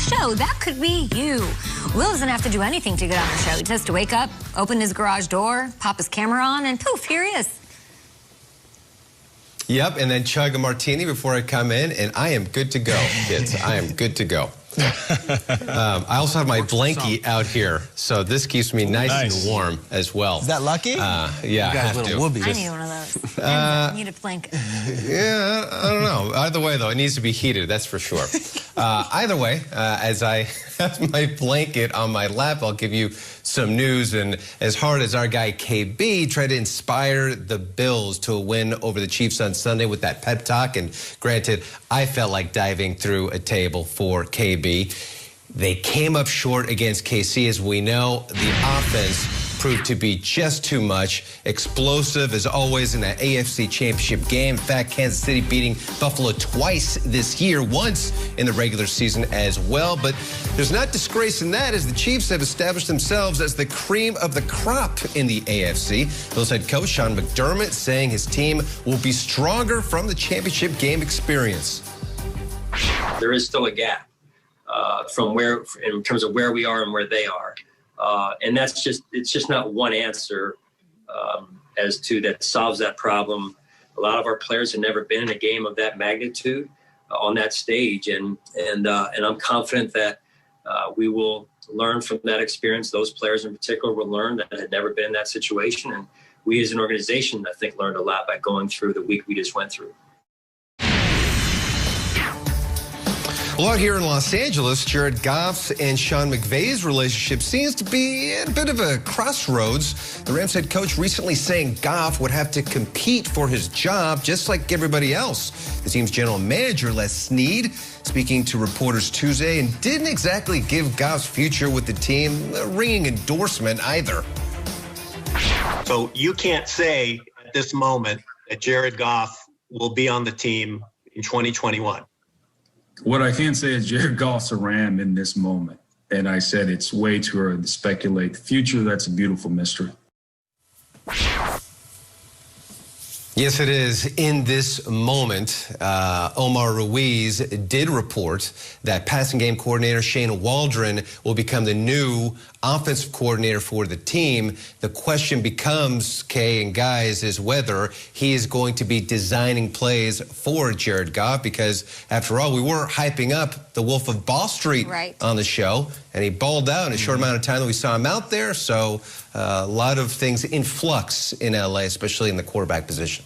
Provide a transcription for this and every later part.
show, that could be you. Will doesn't have to do anything to get on the show. He just has to wake up, open his garage door, pop his camera on, and poof, here he is. Yep, and then chug a martini before I come in, and I am good to go, kids. I am good to go. I also have my blankie out here, so this keeps me nice and warm as well. Is that lucky? Yeah, you got I have little to. whoopee. I need one of those. I need a blanket. Yeah, I don't know. Either way, though, it needs to be heated, that's for sure. Either way, as I have my blanket on my lap, I'll give you some news. And as hard as our guy KB tried to inspire the Bills to a win over the Chiefs on Sunday with that pep talk, and granted, I felt like diving through a table for KB. They came up short against KC, as we know. The offense proved to be just too much. Explosive, as always, in that AFC Championship game. In fact, Kansas City beating Buffalo twice this year, once in the regular season as well. But there's not disgrace in that, as the Chiefs have established themselves as the cream of the crop in the AFC. Bills head coach Sean McDermott saying his team will be stronger from the championship game experience. There is still a gap from where, in terms of where we are and where they are. And it's just not one answer as to that solves that problem. A lot of our players have never been in a game of that magnitude on that stage. And I'm confident that we will learn from that experience. Those players in particular will learn that had never been in that situation. And we as an organization, I think, learned a lot by going through the week we just went through. Well, out here in Los Angeles, Jared Goff's and Sean McVay's relationship seems to be at a bit of a crossroads. The Rams head coach recently saying Goff would have to compete for his job just like everybody else. The team's general manager, Les Snead, speaking to reporters Tuesday, and didn't exactly give Goff's future with the team a ringing endorsement either. So you can't say at this moment that Jared Goff will be on the team in 2021. What I can say is Jared Goff's a Ram in this moment. And I said it's way too early to speculate. The future, that's a beautiful mystery. Yes, it is. In this moment, Omar Ruiz did report that passing game coordinator Shane Waldron will become the new offensive coordinator for the team. The question becomes, Kay and guys, is whether he is going to be designing plays for Jared Goff, because after all, we were hyping up the Wolf of Ball Street on the show, and he balled out in a short amount of time that we saw him out there. So a lot of things in flux in LA, especially in the quarterback position.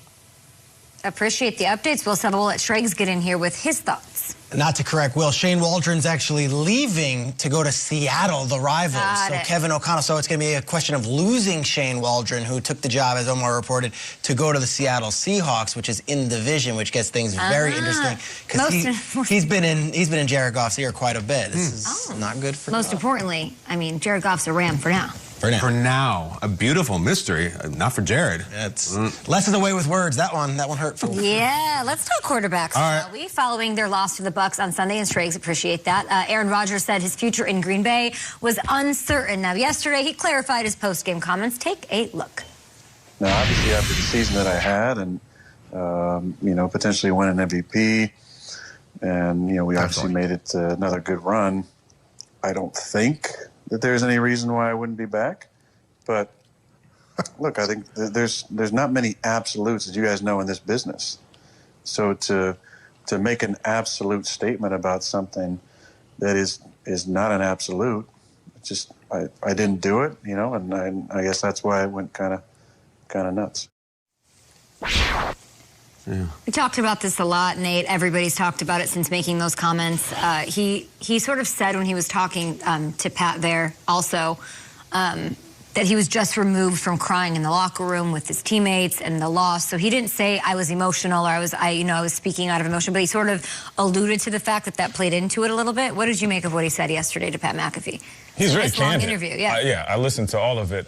Appreciate the updates. We'll let Schrags get in here with his thoughts. Not to correct Will, Shane Waldron's actually leaving to go to Seattle, the rivals. Kevin O'Connell, so it's going to be a question of losing Shane Waldron, who took the job, as Omar reported, to go to the Seattle Seahawks, which is in division, which gets things very interesting. Because he's been in Jared Goff's ear quite a bit. This is not good for Most Goff. importantly, I mean, Jared Goff's a Ram for now. For now, a beautiful mystery, not for Jared. It's less of the way with words. That one hurt for me. Yeah, let's talk quarterbacks, shall we? Following their loss to the Bucs on Sunday, and Schrags appreciate that. Aaron Rodgers said his future in Green Bay was uncertain. Now, yesterday, he clarified his post-game comments. Take a look. Now, obviously, after the season that I had, and potentially win an MVP, and we obviously made it another good run. I don't think that there's any reason why I wouldn't be back. But look, I think there's not many absolutes, as you guys know, in this business. So to make an absolute statement about something that is not an absolute, just I didn't do it, and I guess that's why I went kind of nuts. Yeah. We talked about this a lot, Nate. Everybody's talked about it since making those comments. He sort of said when he was talking to Pat there also that he was just removed from crying in the locker room with his teammates and the loss. So he didn't say I was emotional or I was speaking out of emotion, but he sort of alluded to the fact that played into it a little bit. What did you make of what he said yesterday to Pat McAfee? He's very candid. Long interview, yeah. I listened to all of it.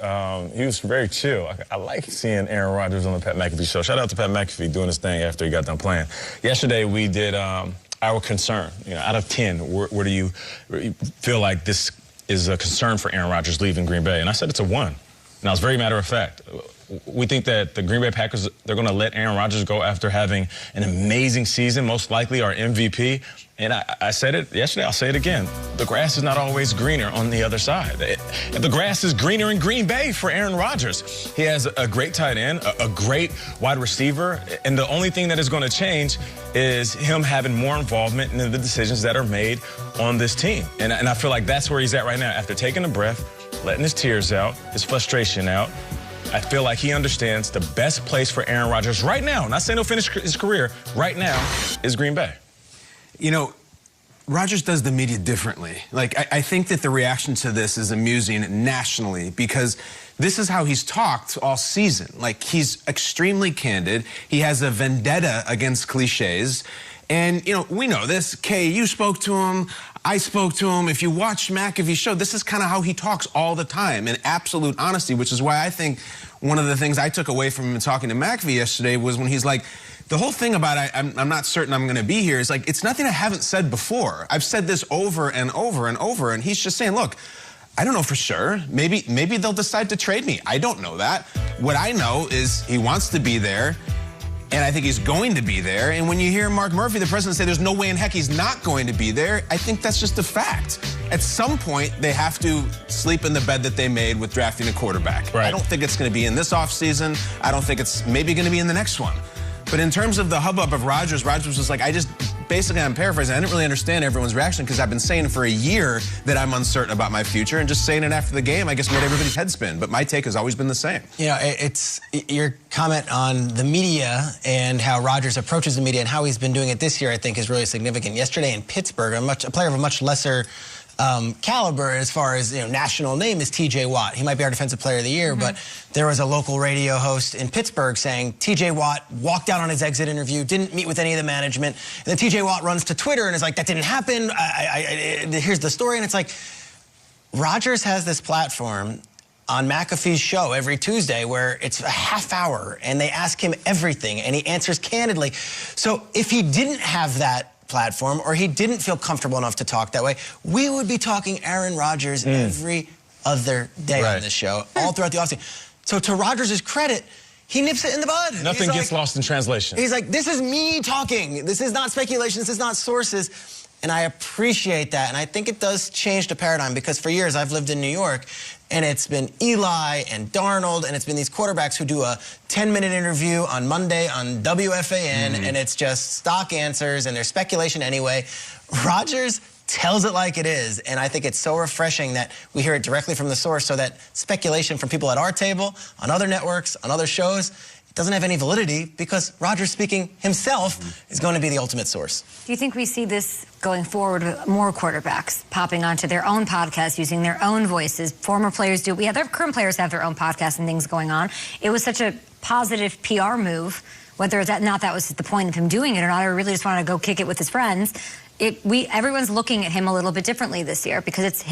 He was very chill. I like seeing Aaron Rodgers on the Pat McAfee show. Shout out to Pat McAfee doing his thing after he got done playing. Yesterday we did our concern. Out of 10, where do you feel like this is a concern for Aaron Rodgers leaving Green Bay? And I said it's a 1. And I was very matter of fact. We think that the Green Bay Packers, they're going to let Aaron Rodgers go after having an amazing season, most likely our MVP. And I said it yesterday, I'll say it again. The grass is not always greener on the other side. The grass is greener in Green Bay for Aaron Rodgers. He has a great tight end, a great wide receiver, and the only thing that is going to change is him having more involvement in the decisions that are made on this team. And I feel like that's where he's at right now. After taking a breath, letting his tears out, his frustration out, I feel like he understands the best place for Aaron Rodgers right now, not saying he'll finish his career, right now is Green Bay. You know, Rodgers does the media differently. Like, I think that the reaction to this is amusing nationally because this is how he's talked all season. Like, he's extremely candid. He has a vendetta against cliches. And, you know, we know this. Kay, you spoke to him. I spoke to him. If you watch McAfee's show, this is kind of how he talks all the time in absolute honesty, which is why I think one of the things I took away from him talking to McAfee yesterday was when he's like, the whole thing about I'm not certain I'm going to be here is like, it's nothing I haven't said before. I've said this over and over and over. And he's just saying, look, I don't know for sure. Maybe they'll decide to trade me. I don't know that. What I know is he wants to be there. And I think he's going to be there. And when you hear Mark Murphy, the president, say there's no way in heck he's not going to be there, I think that's just a fact. At some point, they have to sleep in the bed that they made with drafting a quarterback. Right. I don't think it's going to be in this offseason. I don't think it's maybe going to be in the next one. But in terms of the hubbub of Rodgers was like, basically, I'm paraphrasing, I didn't really understand everyone's reaction because I've been saying for a year that I'm uncertain about my future, and just saying it after the game, I guess, made everybody's head spin. But my take has always been the same. You know, it's your comment on the media and how Rodgers approaches the media and how he's been doing it this year, I think, is really significant. Yesterday in Pittsburgh, a player of a much lesser caliber as far as, you know, national name is TJ Watt. He might be our defensive player of the year, but there was a local radio host in Pittsburgh saying TJ Watt walked out on his exit interview, didn't meet with any of the management, and then TJ Watt runs to Twitter and is like, that didn't happen, here's the story. And it's like, Rodgers has this platform on McAfee's show every Tuesday where it's a half hour and they ask him everything and he answers candidly. So if he didn't have that platform or he didn't feel comfortable enough to talk that way, we would be talking Aaron Rodgers every other day on this show, all throughout the offseason. So to Rodgers' credit, he nips it in the bud. Nothing gets lost in translation. He's like, this is me talking. This is not speculation. This is not sources. And I appreciate that. And I think it does change the paradigm because for years I've lived in New York and it's been Eli and Darnold and it's been these quarterbacks who do a 10-minute interview on Monday on WFAN and it's just stock answers and there's speculation anyway. Rodgers tells it like it is, and I think it's so refreshing that we hear it directly from the source so that speculation from people at our table, on other networks, on other shows, doesn't have any validity because Rodgers speaking himself is going to be the ultimate source. Do you think we see this going forward with more quarterbacks popping onto their own podcasts, using their own voices? Former players do. We have their current players have their own podcasts and things going on. It was such a positive PR move, whether that was the point of him doing it or not, or really just wanted to go kick it with his friends. Everyone's looking at him a little bit differently this year because it's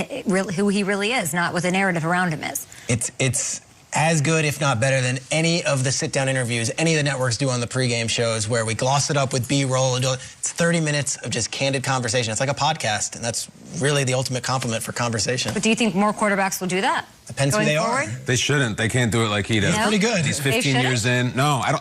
who he really is, not what the narrative around him is. It's as good, if not better, than any of the sit-down interviews any of the networks do on the pregame shows where we gloss it up with B-roll and do it. It's 30 minutes of just candid conversation. It's like a podcast, and that's really the ultimate compliment for conversation. But do you think more quarterbacks will do that? Depends who they are. They shouldn't. They can't do it like he does. He's pretty good. He's 15 years in. No, I don't.